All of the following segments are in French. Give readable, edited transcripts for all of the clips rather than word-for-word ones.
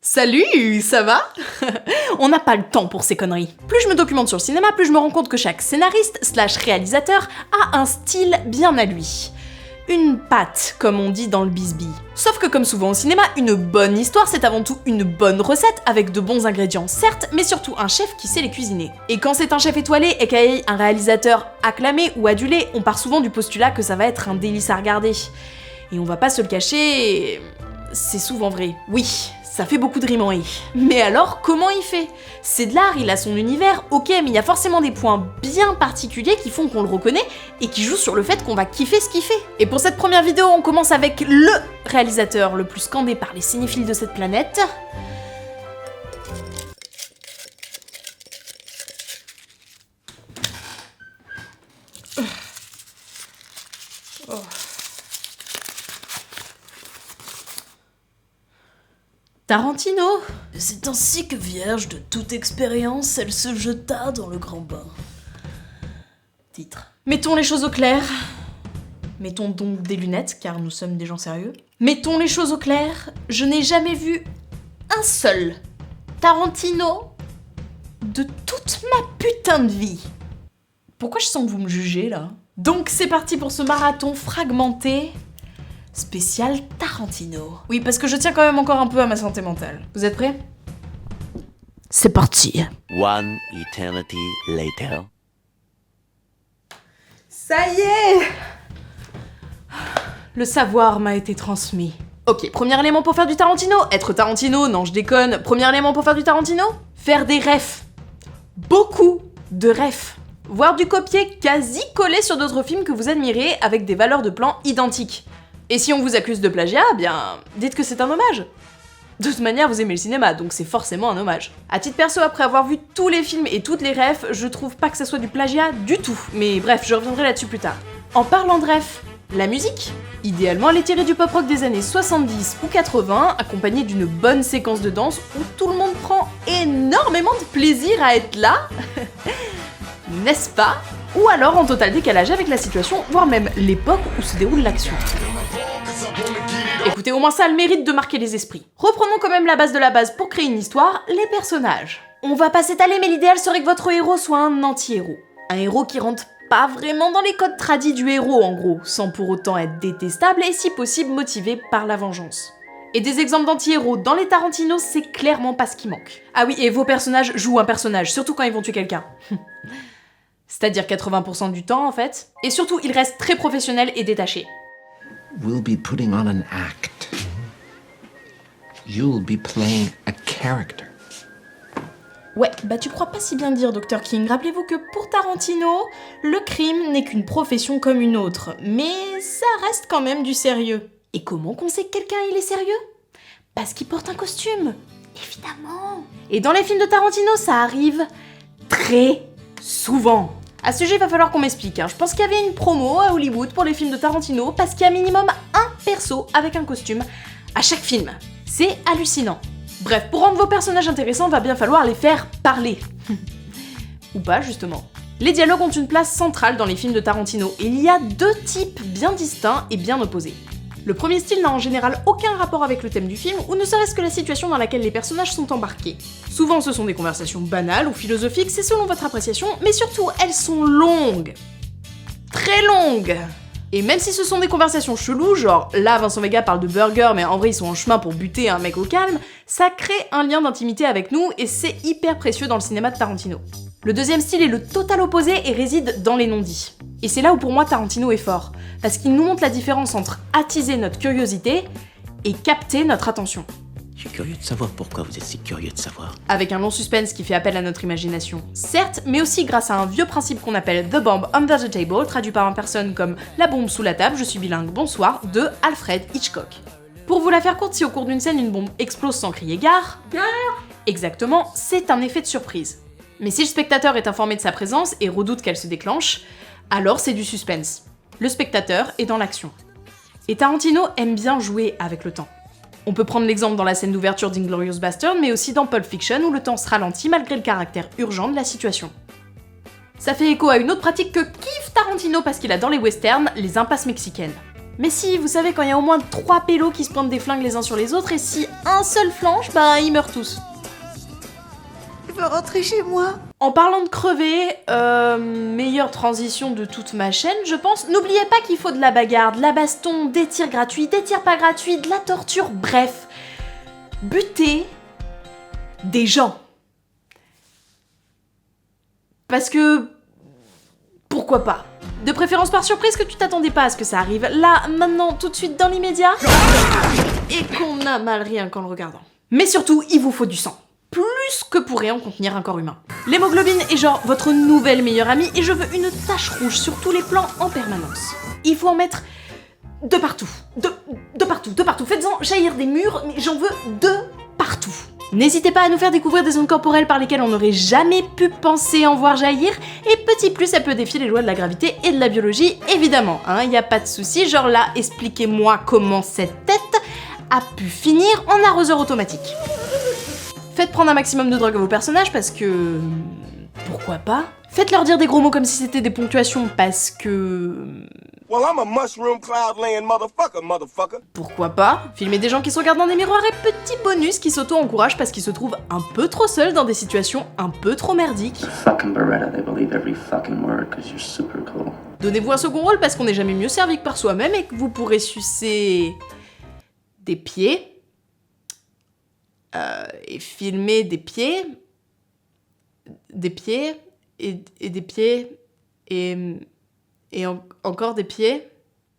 Salut, ça va? On n'a pas le temps pour ces conneries. Plus je me documente sur le cinéma, plus je me rends compte que chaque scénariste / réalisateur a un style bien à lui. Une patte, comme on dit dans le bisbille. Sauf que comme souvent au cinéma, une bonne histoire c'est avant tout une bonne recette avec de bons ingrédients certes, mais surtout un chef qui sait les cuisiner. Et quand c'est un chef étoilé et un réalisateur acclamé ou adulé, on part souvent du postulat que ça va être un délice à regarder. Et on va pas se le cacher, c'est souvent vrai. Oui, ça fait beaucoup de rimes en et. Mais alors, comment il fait? C'est de l'art, il a son univers, ok, mais il y a forcément des points bien particuliers qui font qu'on le reconnaît et qui jouent sur le fait qu'on va kiffer ce qu'il fait. Et pour cette première vidéo, on commence avec LE réalisateur le plus scandé par les cinéphiles de cette planète. Tarantino. C'est ainsi que, vierge de toute expérience, elle se jeta dans le grand bain. Titre. Mettons les choses au clair. Mettons donc des lunettes, car nous sommes des gens sérieux. Mettons les choses au clair, je n'ai jamais vu un seul Tarantino de toute ma putain de vie. Pourquoi je sens que vous me jugez, là? Donc c'est parti pour ce marathon fragmenté spécial Tarantino. Oui, parce que je tiens quand même encore un peu à ma santé mentale. Vous êtes prêts? C'est parti. One eternity later. Ça y est! Le savoir m'a été transmis. Ok, premier élément pour faire du Tarantino. Être Tarantino, non je déconne. Premier élément pour faire du Tarantino. Faire des refs. Beaucoup de refs. Voire du copier quasi collé sur d'autres films que vous admirez avec des valeurs de plan identiques. Et si on vous accuse de plagiat, bien, dites que c'est un hommage. De toute manière, vous aimez le cinéma, donc c'est forcément un hommage. À titre perso, après avoir vu tous les films et toutes les refs, je trouve pas que ça soit du plagiat du tout. Mais bref, je reviendrai là-dessus plus tard. En parlant de refs, la musique. Idéalement, elle est tirée du pop-rock des années 70 ou 80, accompagnée d'une bonne séquence de danse où tout le monde prend énormément de plaisir à être là. N'est-ce pas? Ou alors en total décalage avec la situation, voire même l'époque où se déroule l'action. Écoutez, au moins ça a le mérite de marquer les esprits. Reprenons quand même la base de la base pour créer une histoire, les personnages. On va pas s'étaler, mais l'idéal serait que votre héros soit un anti-héros. Un héros qui rentre pas vraiment dans les codes tradis du héros en gros, sans pour autant être détestable et si possible motivé par la vengeance. Et des exemples d'anti-héros dans les Tarantino, c'est clairement pas ce qui manque. Ah oui, et vos personnages jouent un personnage, surtout quand ils vont tuer quelqu'un. C'est-à-dire 80% du temps en fait. Et surtout, ils restent très professionnels et détachés. We'll be putting on an act. You'll be playing a character. Ouais, bah tu crois pas si bien dire, Dr. King. Rappelez-vous que pour Tarantino, le crime n'est qu'une profession comme une autre. Mais ça reste quand même du sérieux. Et comment qu'on sait que quelqu'un il est sérieux? Parce qu'il porte un costume. Évidemment. Et dans les films de Tarantino, ça arrive très souvent. À ce sujet, il va falloir qu'on m'explique. Je pense qu'il y avait une promo à Hollywood pour les films de Tarantino parce qu'il y a minimum un perso avec un costume à chaque film. C'est hallucinant. Bref, pour rendre vos personnages intéressants, va bien falloir les faire parler. Ou pas, justement. Les dialogues ont une place centrale dans les films de Tarantino et il y a deux types bien distincts et bien opposés. Le premier style n'a en général aucun rapport avec le thème du film ou ne serait-ce que la situation dans laquelle les personnages sont embarqués. Souvent ce sont des conversations banales ou philosophiques, c'est selon votre appréciation, mais surtout elles sont longues. Très longues. Et même si ce sont des conversations cheloues, genre là Vincent Vega parle de burger mais en vrai ils sont en chemin pour buter un mec au calme, ça crée un lien d'intimité avec nous et c'est hyper précieux dans le cinéma de Tarantino. Le deuxième style est le total opposé et réside dans les non-dits. Et c'est là où pour moi Tarantino est fort, parce qu'il nous montre la différence entre attiser notre curiosité et capter notre attention. Je suis curieux de savoir pourquoi vous êtes si curieux de savoir. Avec un long suspense qui fait appel à notre imagination, certes, mais aussi grâce à un vieux principe qu'on appelle The Bomb Under the Table, traduit par une personne comme La bombe sous la table, je suis bilingue, bonsoir, de Alfred Hitchcock. Pour vous la faire courte, si au cours d'une scène une bombe explose sans crier gare, exactement, c'est un effet de surprise. Mais si le spectateur est informé de sa présence et redoute qu'elle se déclenche, alors c'est du suspense. Le spectateur est dans l'action. Et Tarantino aime bien jouer avec le temps. On peut prendre l'exemple dans la scène d'ouverture d'Inglourious Basterds, mais aussi dans Pulp Fiction où le temps se ralentit malgré le caractère urgent de la situation. Ça fait écho à une autre pratique que kiffe Tarantino parce qu'il a dans les westerns, les impasses mexicaines. Mais si, vous savez, quand il y a au moins 3 pélos qui se pointent des flingues les uns sur les autres, et si un seul flanche, bah ils meurent tous. Je veux rentrer chez moi. En parlant de crever, meilleure transition de toute ma chaîne, je pense. N'oubliez pas qu'il faut de la bagarre, de la baston, des tirs gratuits, des tirs pas gratuits, de la torture, bref. Buter des gens. Parce que... pourquoi pas? De préférence par surprise que tu t'attendais pas à ce que ça arrive. Là, maintenant, tout de suite, dans l'immédiat. Et qu'on a mal rien qu'en le regardant. Mais surtout, il vous faut du sang. Plus que pourrait en contenir un corps humain. L'hémoglobine est genre votre nouvelle meilleure amie et je veux une tache rouge sur tous les plans en permanence. Il faut en mettre de partout. De partout. Faites-en jaillir des murs, mais j'en veux de partout. N'hésitez pas à nous faire découvrir des zones corporelles par lesquelles on n'aurait jamais pu penser en voir jaillir, et petit plus, ça peut défier les lois de la gravité et de la biologie, évidemment, hein, y a pas de souci, genre là, expliquez-moi comment cette tête a pu finir en arroseur automatique. Faites prendre un maximum de drogue à vos personnages parce que... pourquoi pas? Faites-leur dire des gros mots comme si c'était des ponctuations parce que... Well, I'm a mushroom cloud laying motherfucker. Pourquoi pas? Filmer des gens qui se regardent dans des miroirs et petit bonus qui s'auto-encouragent parce qu'ils se trouvent un peu trop seuls dans des situations un peu trop merdiques. Fucking Beretta, they believe every fucking word because you're super cool. Donnez-vous un second rôle parce qu'on n'est jamais mieux servi que par soi-même et que vous pourrez sucer... des pieds... et filmer des pieds... des pieds... et des pieds... et encore des pieds,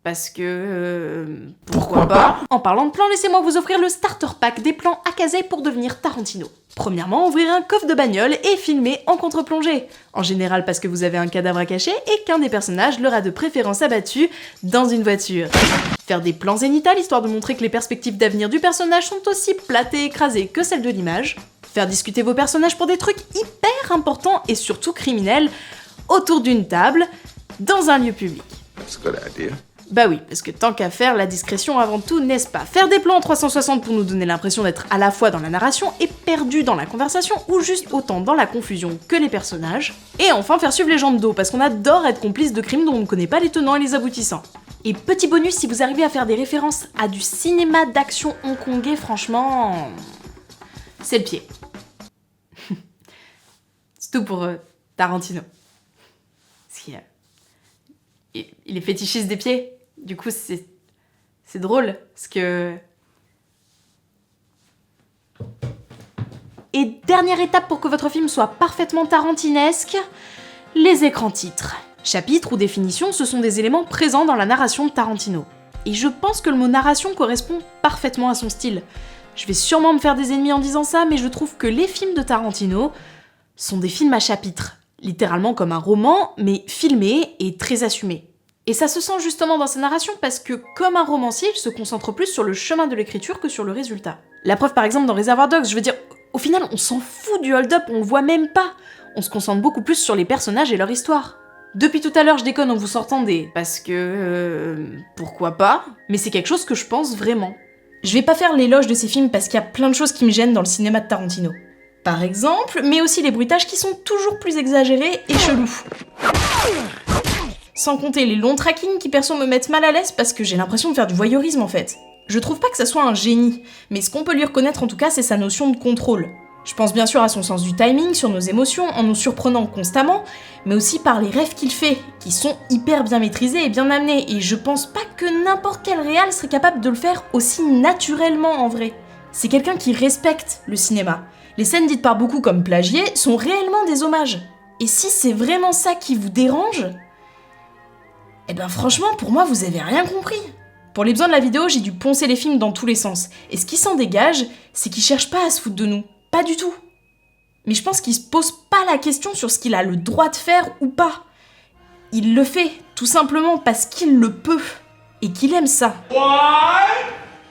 parce que... pourquoi pas? En parlant de plans, laissez-moi vous offrir le starter pack des plans à caser pour devenir Tarantino. Premièrement, ouvrir un coffre de bagnole et filmer en contre-plongée. En général parce que vous avez un cadavre à cacher et qu'un des personnages l'aura de préférence abattu dans une voiture. Faire des plans zénithales histoire de montrer que les perspectives d'avenir du personnage sont aussi plates et écrasées que celles de l'image. Faire discuter vos personnages pour des trucs hyper importants et surtout criminels autour d'une table, dans un lieu public. That's a good idea. Bah oui, parce que tant qu'à faire, la discrétion avant tout, n'est-ce pas? Faire des plans en 360 pour nous donner l'impression d'être à la fois dans la narration et perdu dans la conversation, ou juste autant dans la confusion que les personnages. Et enfin, faire suivre les gens de dos, parce qu'on adore être complice de crimes dont on ne connaît pas les tenants et les aboutissants. Et petit bonus, si vous arrivez à faire des références à du cinéma d'action hongkongais, franchement... c'est le pied. C'est tout pour Tarantino. Il est fétichiste des pieds. Du coup, c'est drôle, parce que... Et dernière étape pour que votre film soit parfaitement tarantinesque, les écrans titres. Chapitres ou définitions, ce sont des éléments présents dans la narration de Tarantino. Et je pense que le mot narration correspond parfaitement à son style. Je vais sûrement me faire des ennemis en disant ça, mais je trouve que les films de Tarantino sont des films à chapitres. Littéralement comme un roman, mais filmé et très assumé. Et ça se sent justement dans sa narration parce que, comme un romancier, il se concentre plus sur le chemin de l'écriture que sur le résultat. La preuve par exemple dans Reservoir Dogs, je veux dire, au final on s'en fout du hold-up, on le voit même pas. On se concentre beaucoup plus sur les personnages et leur histoire. Depuis tout à l'heure je déconne en vous sortant des... parce que... pourquoi pas? Mais c'est quelque chose que je pense vraiment. Je vais pas faire l'éloge de ces films parce qu'il y a plein de choses qui me gênent dans le cinéma de Tarantino. Par exemple, mais aussi les bruitages qui sont toujours plus exagérés et chelous. Sans compter les longs trackings qui perso me mettent mal à l'aise parce que j'ai l'impression de faire du voyeurisme en fait. Je trouve pas que ça soit un génie, mais ce qu'on peut lui reconnaître en tout cas c'est sa notion de contrôle. Je pense bien sûr à son sens du timing sur nos émotions en nous surprenant constamment, mais aussi par les rêves qu'il fait, qui sont hyper bien maîtrisés et bien amenés, et je pense pas que n'importe quel réal serait capable de le faire aussi naturellement en vrai. C'est quelqu'un qui respecte le cinéma. Les scènes dites par beaucoup comme plagiées sont réellement des hommages. Et si c'est vraiment ça qui vous dérange, eh ben franchement, pour moi, vous avez rien compris. Pour les besoins de la vidéo, j'ai dû poncer les films dans tous les sens. Et ce qui s'en dégage, c'est qu'il cherche pas à se foutre de nous. Pas du tout. Mais je pense qu'il se pose pas la question sur ce qu'il a le droit de faire ou pas. Il le fait, tout simplement parce qu'il le peut. Et qu'il aime ça. Why?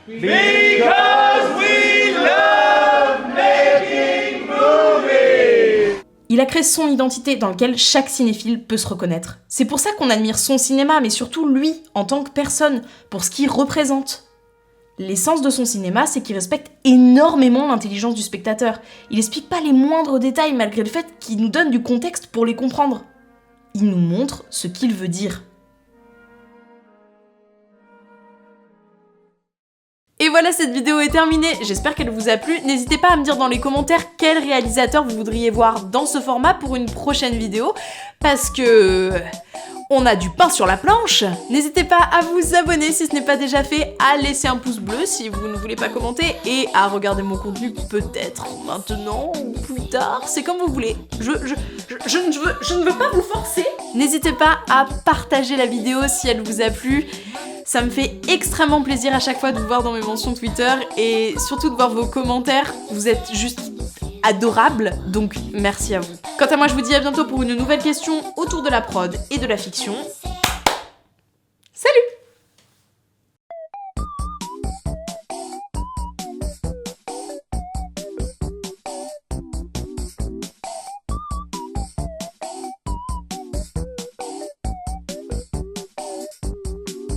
Because we love making movies! Il a créé son identité dans laquelle chaque cinéphile peut se reconnaître. C'est pour ça qu'on admire son cinéma, mais surtout lui, en tant que personne, pour ce qu'il représente. L'essence de son cinéma, c'est qu'il respecte énormément l'intelligence du spectateur. Il explique pas les moindres détails malgré le fait qu'il nous donne du contexte pour les comprendre. Il nous montre ce qu'il veut dire. voilà, cette vidéo est terminée, j'espère qu'elle vous a plu. N'hésitez pas à me dire dans les commentaires quel réalisateur vous voudriez voir dans ce format pour une prochaine vidéo, parce que... on a du pain sur la planche. N'hésitez pas à vous abonner si ce n'est pas déjà fait, à laisser un pouce bleu si vous ne voulez pas commenter et à regarder mon contenu peut-être maintenant ou plus tard, c'est comme vous voulez. Je ne veux pas vous forcer. N'hésitez pas à partager la vidéo si elle vous a plu. Ça me fait extrêmement plaisir à chaque fois de vous voir dans mes mentions Twitter et surtout de voir vos commentaires. Vous êtes juste adorable, donc merci à vous. Quant à moi, je vous dis à bientôt pour une nouvelle question autour de la prod et de la fiction.